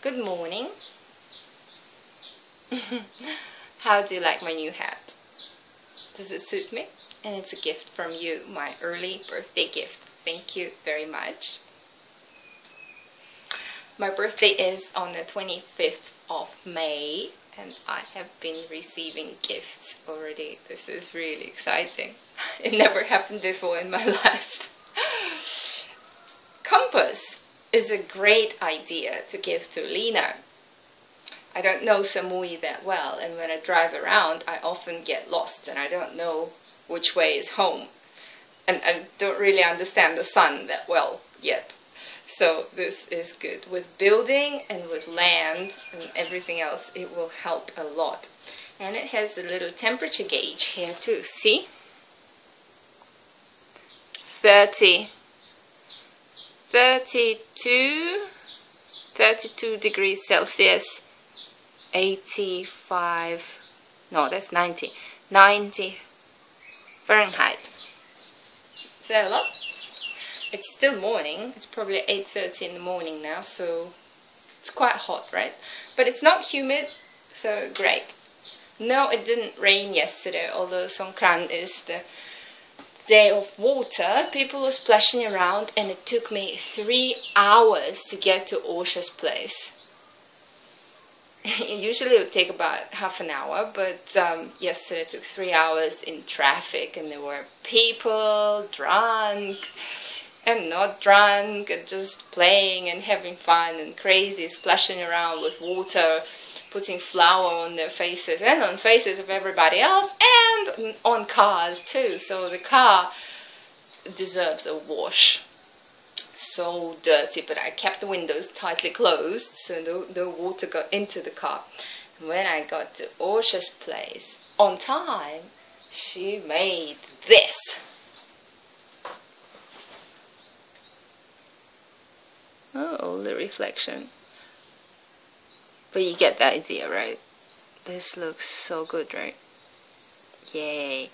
Good morning. How do you like my new hat? Does it suit me? And it's a gift from you, my early birthday gift. Thank you very much. My birthday is on the 25th of May and I have been receiving gifts already. This is really exciting. It never happened before in my life. Compass is a great idea to give to Lena. I don't know Samui that well, and when I drive around I often get lost and I don't know which way is home. And I don't really understand the sun that well yet. So this is good. With building and with land and everything else, it will help a lot. And it has a little temperature gauge here too. See? 32 degrees Celsius, 85, no, that's 90 Fahrenheit. Is that a lot? It's still morning. It's probably 8:30 in the morning now, so it's quite hot, right? But it's not humid, so great. No, it didn't rain yesterday, although Songkran is the day of water. People were splashing around and it took me 3 hours to get to Osha's place. Usually it would take about half an hour, but yesterday it took 3 hours in traffic, and there were people drunk and not drunk and just playing and having fun and crazy, splashing around with water, putting flour on their faces and on faces of everybody else and on cars too. So the car deserves a wash. So dirty, but I kept the windows tightly closed so no water got into the car. And when I got to Osha's place on time, she made this. Oh, the reflection. But you get the idea, right? This looks so good, right? Yay.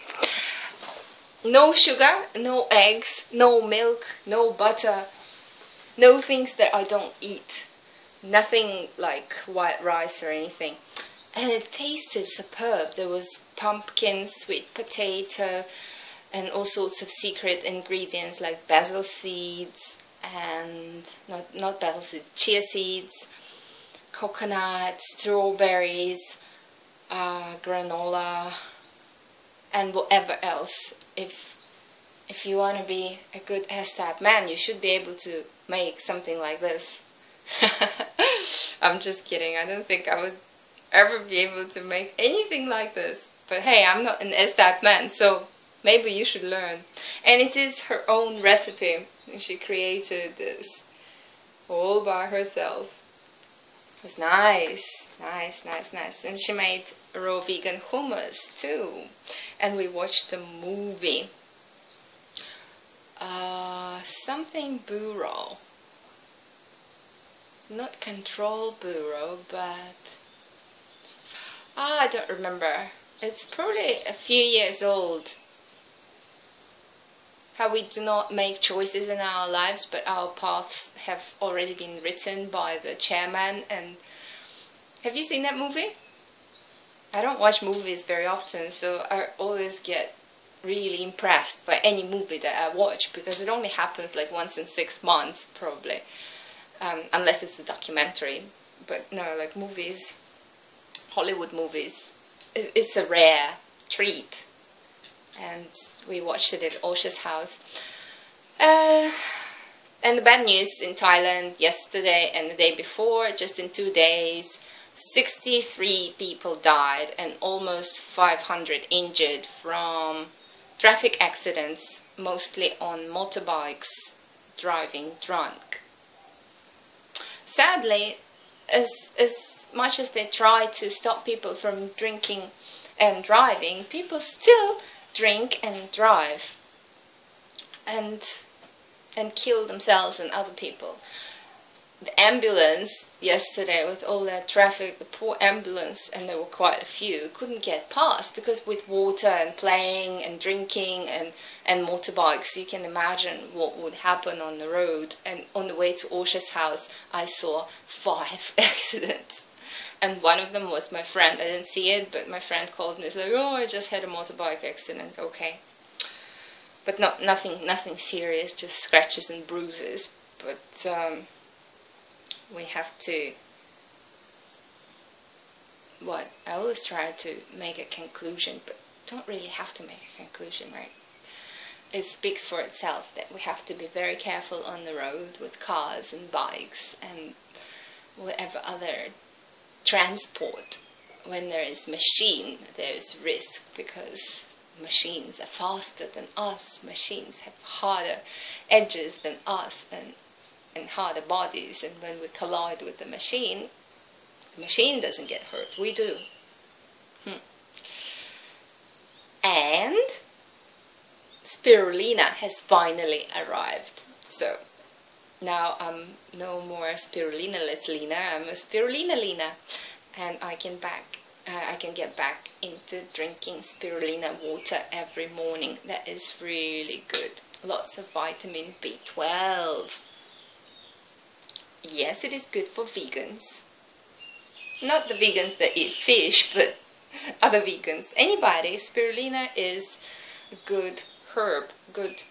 No sugar, no eggs, no milk, no butter, no things that I don't eat. Nothing like white rice or anything. And it tasted superb. There was pumpkin, sweet potato, and all sorts of secret ingredients like basil seeds and not basil seeds, chia seeds, coconut, strawberries, granola, and whatever else. If you want to be a good S-type man, you should be able to make something like this. I'm just kidding. I don't think I would ever be able to make anything like this. But hey, I'm not an S-type man, so maybe you should learn. And it is her own recipe. She created this all by herself. It was nice. Nice. And she made raw vegan hummus too. And we watched the movie. Something Bureau. Not Control Bureau, but I don't remember. It's probably a few years old. How we do not make choices in our lives, but our paths have already been written by the chairman. And have you seen that movie? I don't watch movies very often, so I always get really impressed by any movie that I watch, because it only happens like once in 6 months probably, unless it's a documentary. But no, like movies, Hollywood movies, it's a rare treat. And we watched it at Osha's house. And the bad news in Thailand yesterday and the day before, just in 2 days, 63 people died and almost 500 injured from traffic accidents, mostly on motorbikes, driving drunk. Sadly, as much as they try to stop people from drinking and driving, people still drink and drive and kill themselves and other people. The ambulance yesterday with all that traffic, the poor ambulance, and there were quite a few, couldn't get past because with water and playing and drinking and motorbikes, you can imagine what would happen on the road. And on the way to Orsha's house, I saw 5 accidents. And one of them was my friend. I didn't see it, but my friend called me. It's like, oh, I just had a motorbike accident. Okay. But nothing serious, just scratches and bruises. But we have to, I always try to make a conclusion, but don't really have to make a conclusion, right? It speaks for itself that we have to be very careful on the road with cars and bikes and whatever other transport. When there is machine, there is risk, because machines are faster than us, machines have harder edges than us and harder bodies, and when we collide with the machine doesn't get hurt, we do. And spirulina has finally arrived. So now I'm no more spirulina-less Lena, I'm a spirulina-Lena, and I can get back into drinking spirulina water every morning. That is really good. Lots of vitamin B12. Yes, it is good for vegans. Not the vegans that eat fish, but other vegans. Anybody, spirulina is a good herb, good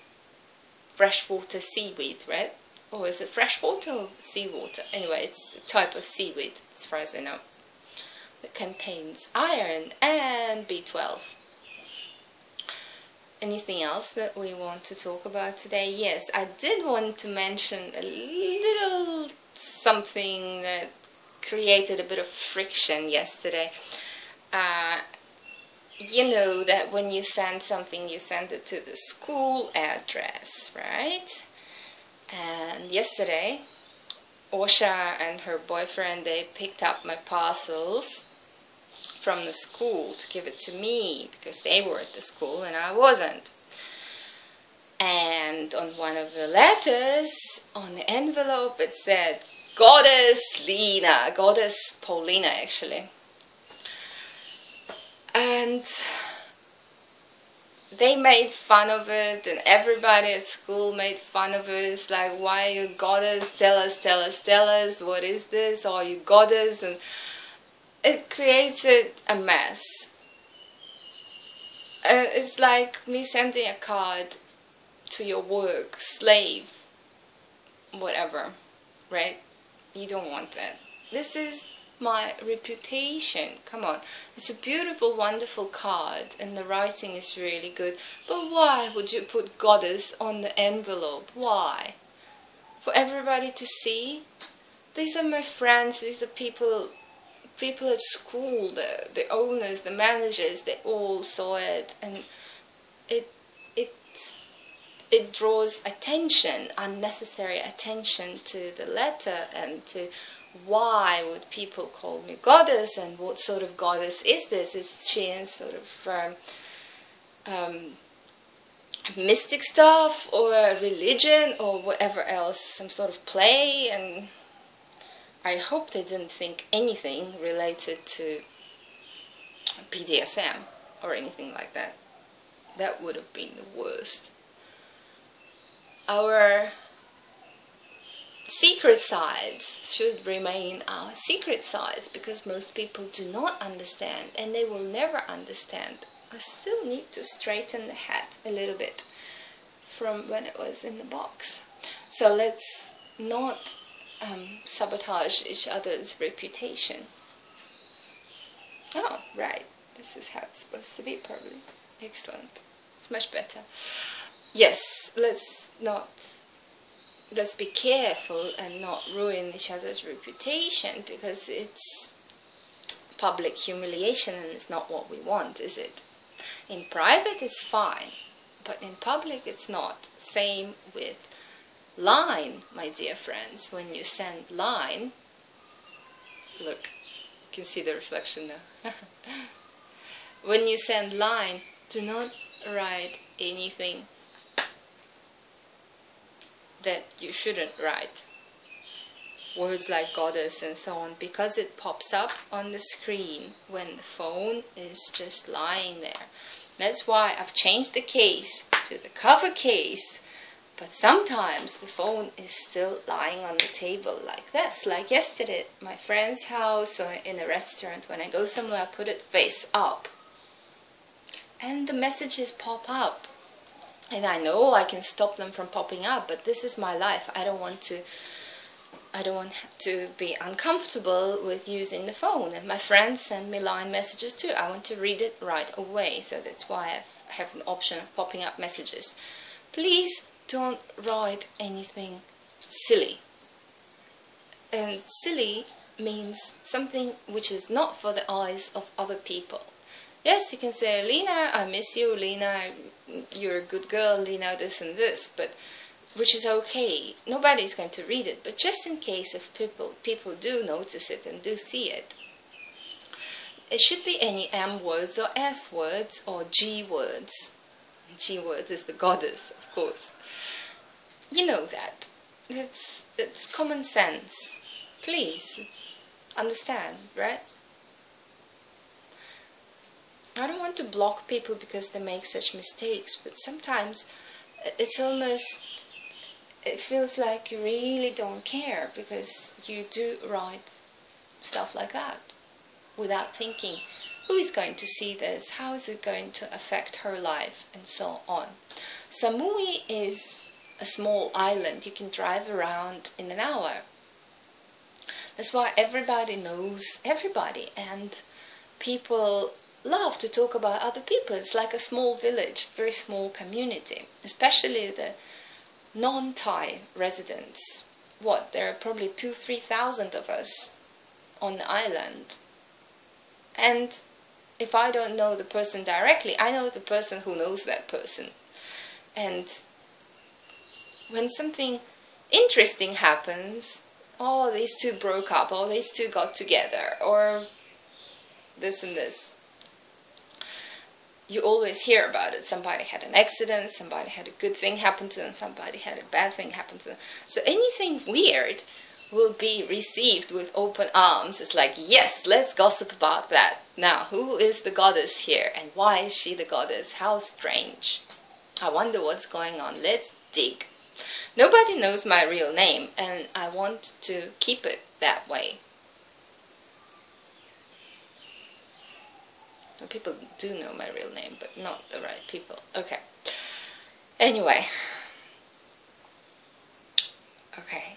freshwater seaweed, right? Or is it freshwater or seawater? Anyway, it's a type of seaweed, as far as I know, that contains iron and B12. Anything else that we want to talk about today? Yes, I did want to mention a little something that created a bit of friction yesterday. You know that when you send something, you send it to the school address, right? And yesterday, Orsha and her boyfriend, they picked up my parcels from the school to give it to me, because they were at the school and I wasn't. And on one of the letters, on the envelope, it said, Goddess Lena, Goddess Paulina actually. And they made fun of it, and everybody at school made fun of it. It's like, why are you goddess? Tell us, what is this? Are you goddess? And it created a mess. It's like me sending a card to your work, slave, whatever, right? You don't want that. This is my reputation. Come on. It's a beautiful, wonderful card, and the writing is really good. But why would you put goddess on the envelope? Why? For everybody to see? These are my friends. These are people at school, the owners, the managers. They all saw it, and it draws attention, unnecessary attention to the letter and to why would people call me goddess, and what sort of goddess is this? Is she in sort of mystic stuff, or religion, or whatever else, some sort of play? And I hope they didn't think anything related to BDSM or anything like that. That would have been the worst. Our secret sides should remain our secret sides, because most people do not understand, and they will never understand. I still need to straighten the hat a little bit from when it was in the box. So let's not sabotage each other's reputation. Oh, right. This is how it's supposed to be, probably. Excellent. It's much better. Yes, let's be careful and not ruin each other's reputation, because it's public humiliation and it's not what we want, is it? In private it's fine, but in public it's not. Same with line, my dear friends. When you send line, look, you can see the reflection now. When you send line, do not write anything that you shouldn't write. words like goddess and so on, because it pops up on the screen when the phone is just lying there. That's why I've changed the case to the cover case, but sometimes the phone is still lying on the table like this. Like yesterday at my friend's house or in a restaurant, when I go somewhere I put it face up and the messages pop up. And I know I can stop them from popping up, but this is my life. I don't want to be uncomfortable with using the phone. And my friends send me line messages too. I want to read it right away, so that's why I have an option of popping up messages. Please don't write anything silly. And silly means something which is not for the eyes of other people. Yes, you can say, Lena, I miss you, Lena, you're a good girl, Lena, this and this, but which is okay. Nobody's going to read it, but just in case if people do notice it and do see it, it should be any M words or S words or G words. G words is the goddess, of course. You know that. It's common sense. Please understand, right? I don't want to block people because they make such mistakes, but sometimes it's almost, it feels like you really don't care because you do write stuff like that without thinking, who is going to see this, how is it going to affect her life, and so on. Samui is a small island. You can drive around in an hour. That's why everybody knows everybody, and people love to talk about other people. It's like a small village, very small community, especially the non-Thai residents. What, there are probably 2,000-3,000 of us on the island. And if I don't know the person directly, I know the person who knows that person. And when something interesting happens, oh, these two broke up, or these two got together, or this and this, you always hear about it. Somebody had an accident, somebody had a good thing happen to them, somebody had a bad thing happen to them. So anything weird will be received with open arms. It's like, yes, let's gossip about that. Now, who is the goddess here? And why is she the goddess? How strange. I wonder what's going on. Let's dig. Nobody knows my real name, and I want to keep it that way. Well, people do know my real name, but not the right people. Okay. Anyway. Okay.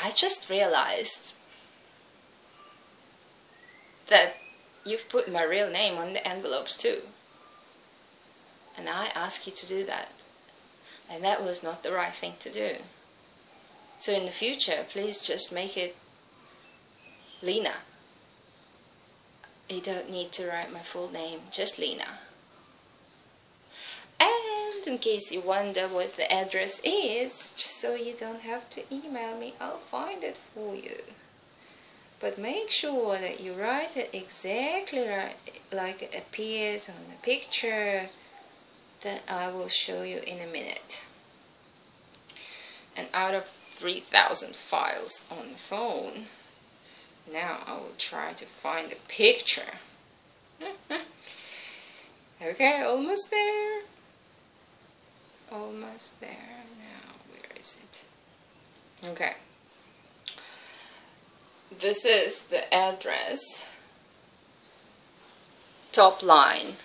I just realized that you've put my real name on the envelopes too. And I ask you to do that. And that was not the right thing to do. So in the future, please just make it Lena. You don't need to write my full name, just Lena. And in case you wonder what the address is, just so you don't have to email me, I'll find it for you. But make sure that you write it exactly right, like it appears on the picture that I will show you in a minute. And out of 3,000 files on the phone, now I will try to find a picture. Okay, almost there. Almost there. Now, where is it? Okay. This is the address. Top line.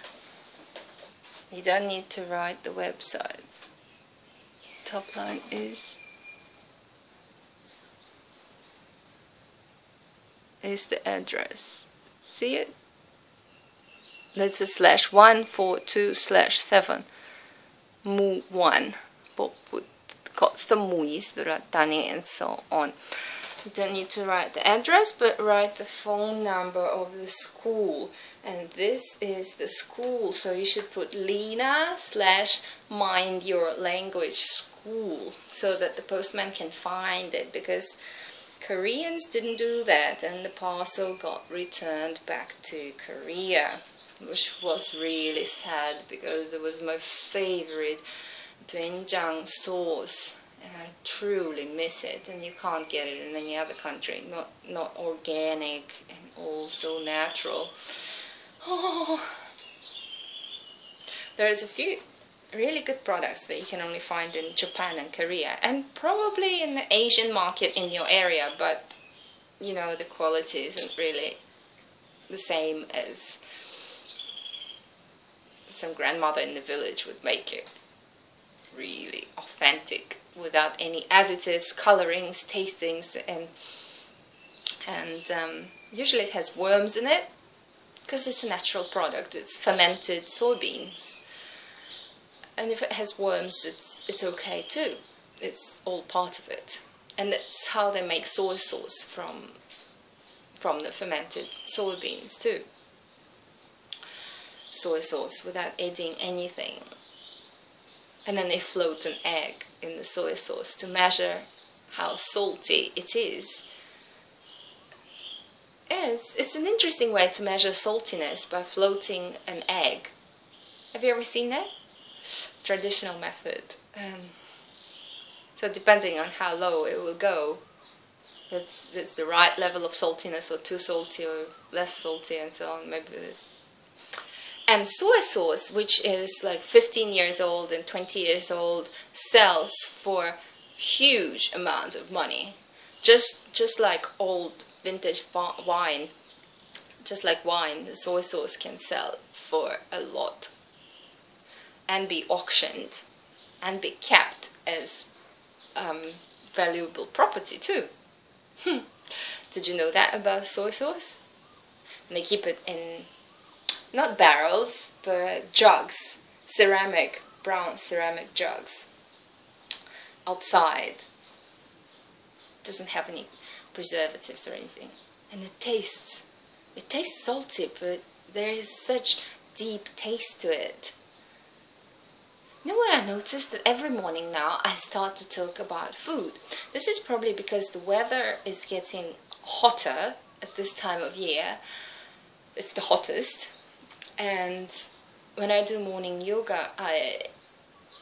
You don't need to write the website. Top line is the address. See it? That's a /142/7 Mu 1 and so on. You don't need to write the address, but write the phone number of the school. And this is the school, so you should put Lena/Mind Your Language School, so that the postman can find it, because Koreans didn't do that, and the parcel got returned back to Korea, which was really sad, because it was my favorite doenjang sauce. and I truly miss it, and you can't get it in any other country. Not organic and all so natural. Oh, there's a few really good products that you can only find in Japan and Korea, and probably in the Asian market in your area, but you know, the quality isn't really the same as some grandmother in the village would make it. Really authentic, without any additives, colorings, tastings, and usually it has worms in it because it's a natural product. It's fermented soybeans, and if it has worms, it's okay too. It's all part of it, and that's how they make soy sauce from the fermented soybeans too. Soy sauce without adding anything. And then they float an egg in the soy sauce to measure how salty it is. It's an interesting way to measure saltiness, by floating an egg. Have you ever seen that? Traditional method. So depending on how low it will go, that's the right level of saltiness, or too salty or less salty, and so on. Maybe this. And soy sauce, which is like 15 years old and 20 years old, sells for huge amounts of money. Just like old vintage wine, just like wine, the soy sauce can sell for a lot and be auctioned and be kept as valuable property too. Did you know that about soy sauce? And they keep it in not barrels, but jugs, brown ceramic jugs, outside. Doesn't have any preservatives or anything. And it tastes salty, but there is such deep taste to it. You know what I noticed? That every morning now I start to talk about food. This is probably because the weather is getting hotter at this time of year. It's the hottest. And when I do morning yoga, I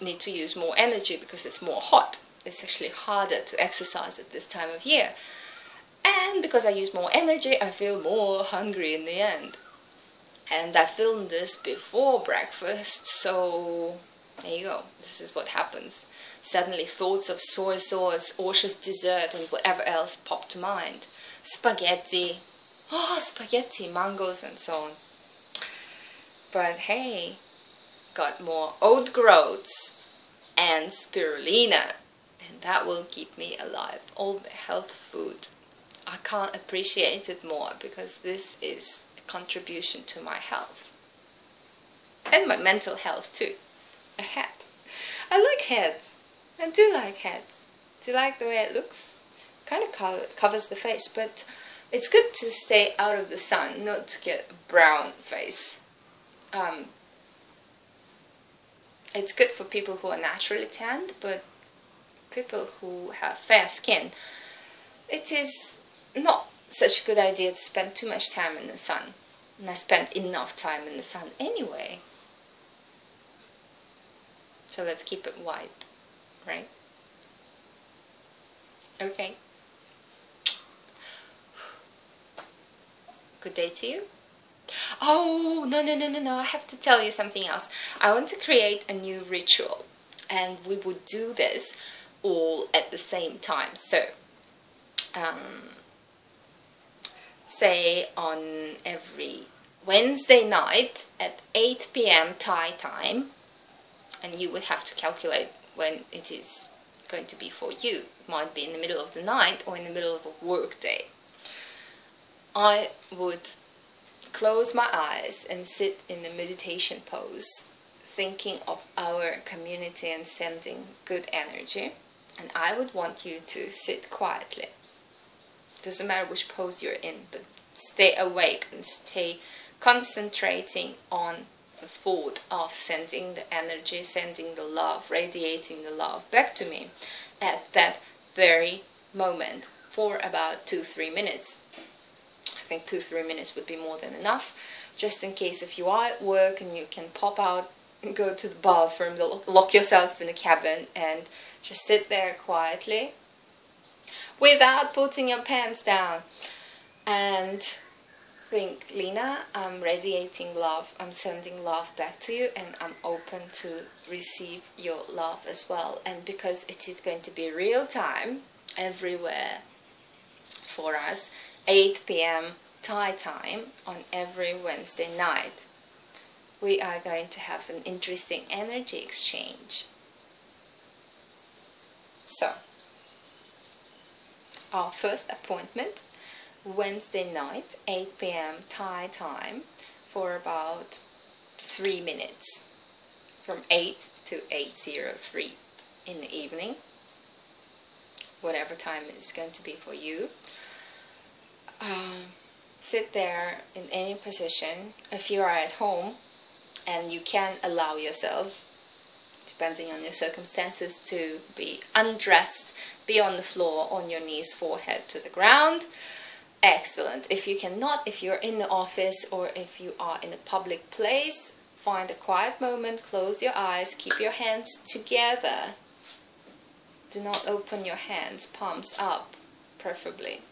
need to use more energy because it's more hot. It's actually harder to exercise at this time of year. And because I use more energy, I feel more hungry in the end. And I filmed this before breakfast, so there you go. This is what happens. Suddenly thoughts of soy sauce, Orsha's dessert, and whatever else pop to mind. Spaghetti. Oh, spaghetti, mangoes, and so on. But hey, got more oat groats and spirulina, and that will keep me alive. All the health food. I can't appreciate it more, because this is a contribution to my health. And my mental health too. A hat. I like hats. I do like hats. Do you like the way it looks? Kind of covers the face, but it's good to stay out of the sun, not to get a brown face. It's good for people who are naturally tanned, but people who have fair skin, it is not such a good idea to spend too much time in the sun. And I spent enough time in the sun anyway. So let's keep it white, right? Okay. Good day to you. Oh, no, I have to tell you something else. I want to create a new ritual, and we would do this all at the same time. So, say on every Wednesday night at 8 p.m. Thai time, and you would have to calculate when it is going to be for you. It might be in the middle of the night or in the middle of a work day. I would close my eyes and sit in the meditation pose, thinking of our community and sending good energy. And I would want you to sit quietly. Doesn't matter which pose you're in, but stay awake and stay concentrating on the thought of sending the energy, sending the love, radiating the love back to me at that very moment for about 2-3 minutes. I think 2-3 minutes would be more than enough, just in case if you are at work and you can pop out go to the bathroom, lock yourself in the cabin and just sit there quietly without putting your pants down and think, Lena, I'm radiating love, I'm sending love back to you, and I'm open to receive your love as well. And because it is going to be real time everywhere for us, 8 p.m. Thai time on every Wednesday night, we are going to have an interesting energy exchange. So, our first appointment, Wednesday night, 8 p.m. Thai time, for about 3 minutes, from 8 to 8:03 in the evening, whatever time it's going to be for you. Sit there in any position. If you are at home and you can allow yourself, depending on your circumstances, to be undressed, be on the floor, on your knees, forehead to the ground. Excellent. If you cannot, if you're in the office or if you are in a public place, find a quiet moment, close your eyes, keep your hands together. Do not open your hands, palms up, preferably.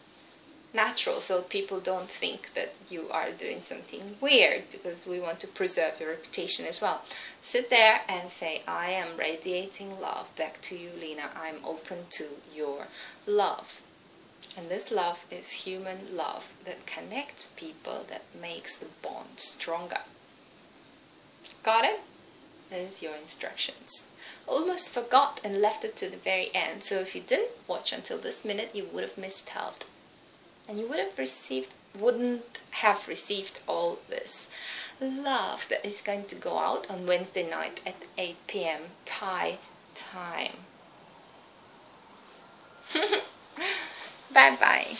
Natural, so people don't think that you are doing something weird, because we want to preserve your reputation as well. Sit there and say, I am radiating love back to you, Lena. I'm open to your love. And this love is human love that connects people, that makes the bond stronger. Got it? There's your instructions. Almost forgot and left it to the very end. So if you didn't watch until this minute, you would have missed out. And you wouldn't have received all this love that is going to go out on Wednesday night at 8 p.m. Thai time. Bye-bye.